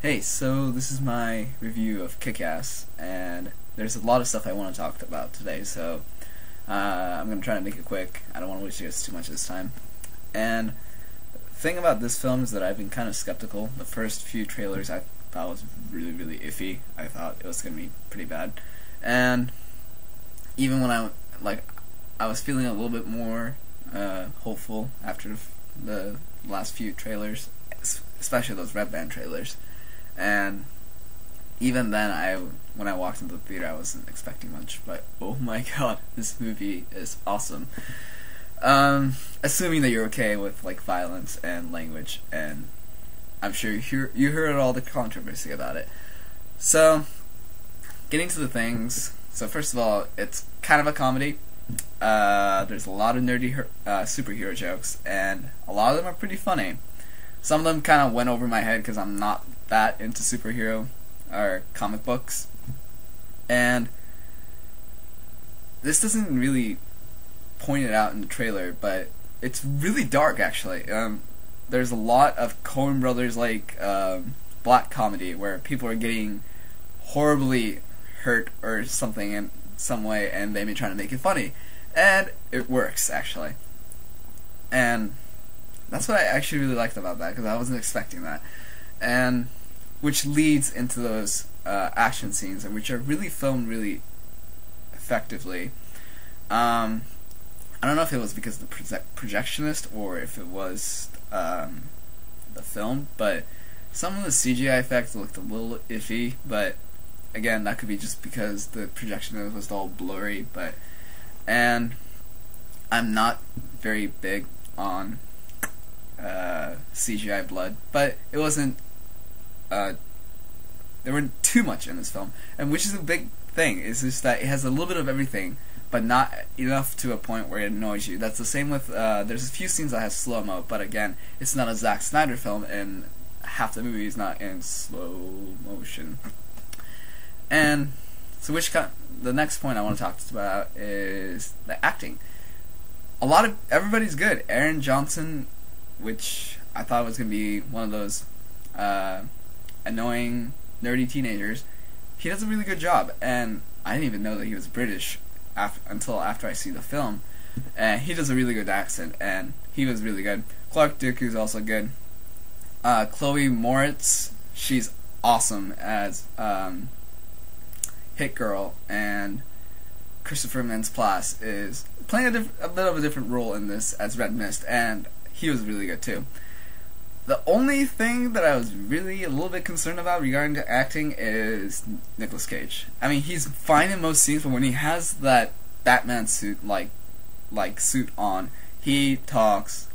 Hey, so this is my review of Kick-Ass, and there's a lot of stuff I want to talk about today, so I'm going to try to make it quick. I don't want to waste you guys too much this time. And the thing about this film is that I've been kind of skeptical. The first few trailers I thought was really iffy. I thought it was going to be pretty bad. And even when I was feeling a little bit more hopeful after the last few trailers, especially those Red Band trailers. And even then, when I walked into the theater, I wasn't expecting much. But oh my god, this movie is awesome. Assuming that you're okay with violence and language, and I'm sure you heard all the controversy about it. So, getting to the things. So first of all, it's kind of a comedy. There's a lot of nerdy superhero jokes, and a lot of them are pretty funny. Some of them kind of went over my head because I'm not that into superhero or comic books. And this doesn't really point it out in the trailer, but it's really dark actually. There's a lot of Coen Brothers black comedy where people are getting horribly hurt or something in some way, and they've been trying to make it funny, and it works actually. And that's what I actually really liked about that, because I wasn't expecting that. And which leads into those action scenes, and which are really filmed really effectively. I don't know if it was because of the projectionist or if it was the film, but some of the CGI effects looked a little iffy, but again, that could be just because the projectionist was all blurry. And I'm not very big on CGI blood, but it wasn't there weren't too much in this film, and which is a big thing. Is just that it has a little bit of everything, but not enough to a point where it annoys you. That's the same with there's a few scenes that have slow-mo, but again, it's not a Zack Snyder film, and half the movie is not in slow motion. And so the next point I want to talk about is the acting. Everybody's good. Aaron Johnson, which I thought was going to be one of those annoying, nerdy teenagers, he does a really good job, and I didn't even know that he was British until after I see the film, and he does a really good accent, and he was really good. Clark Dooku's also good. Chloe Moritz, she's awesome as Hit Girl, and Christopher Mintz-Plasse is playing a bit of a different role in this as Red Mist, and he was really good too. The only thing that I was really a little bit concerned about regarding to acting is Nicolas Cage. I mean, he's fine in most scenes, but when he has that Batman suit suit on, he talks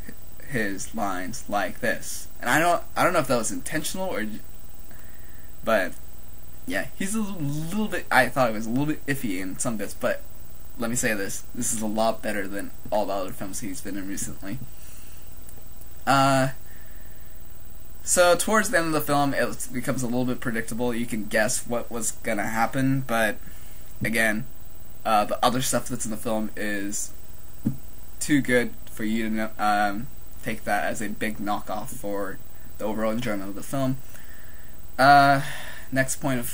his lines like this. And I don't know if that was intentional but yeah, he's a little bit. I thought it was a little bit iffy in some bits, but let me say this: this is a lot better than all the other films he's been in recently. So towards the end of the film, it becomes a little bit predictable. You can guess what was gonna happen, but again, the other stuff that's in the film is too good for you to take that as a big knockoff for the overall enjoyment of the film. Next point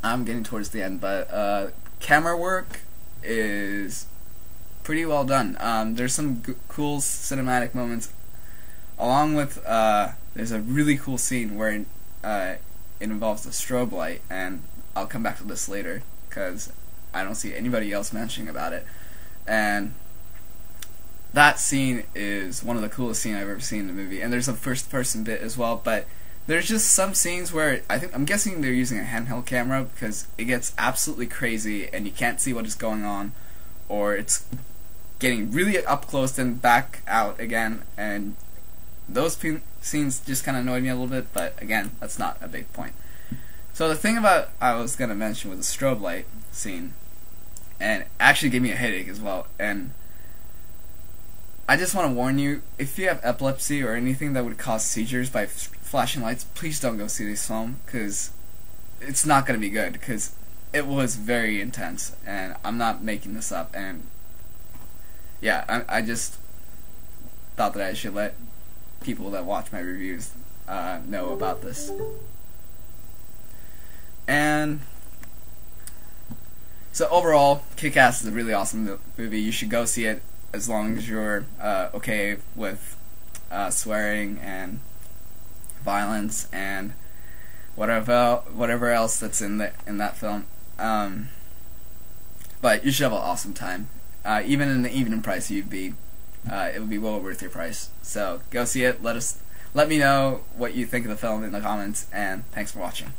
I'm getting towards the end, but camera work is pretty well done. There's some cool cinematic moments, along with there's a really cool scene where it involves a strobe light, and I'll come back to this later because I don't see anybody else mentioning about it. And that scene is one of the coolest scenes I've ever seen in the movie. And there's a first-person bit as well, but there's just some scenes where I'm guessing they're using a handheld camera because it gets absolutely crazy and you can't see what is going on, or it's getting really up close and back out again, and those scenes just kind of annoyed me a little bit, but again, that's not a big point. So the thing about I was going to mention was the strobe light scene, and it actually gave me a headache as well, and I just want to warn you, if you have epilepsy or anything that would cause seizures by flashing lights, please don't go see this film, because it's not going to be good, because it was very intense, and I'm not making this up, and yeah, I just thought that I should let people that watch my reviews know about this. And so overall, Kick-Ass is a really awesome movie. You should go see it as long as you're okay with swearing and violence and whatever else that's in that film. But you should have an awesome time. Even in the evening price, it would be well worth your price. So go see it. Let me know what you think of the film in the comments, and thanks for watching.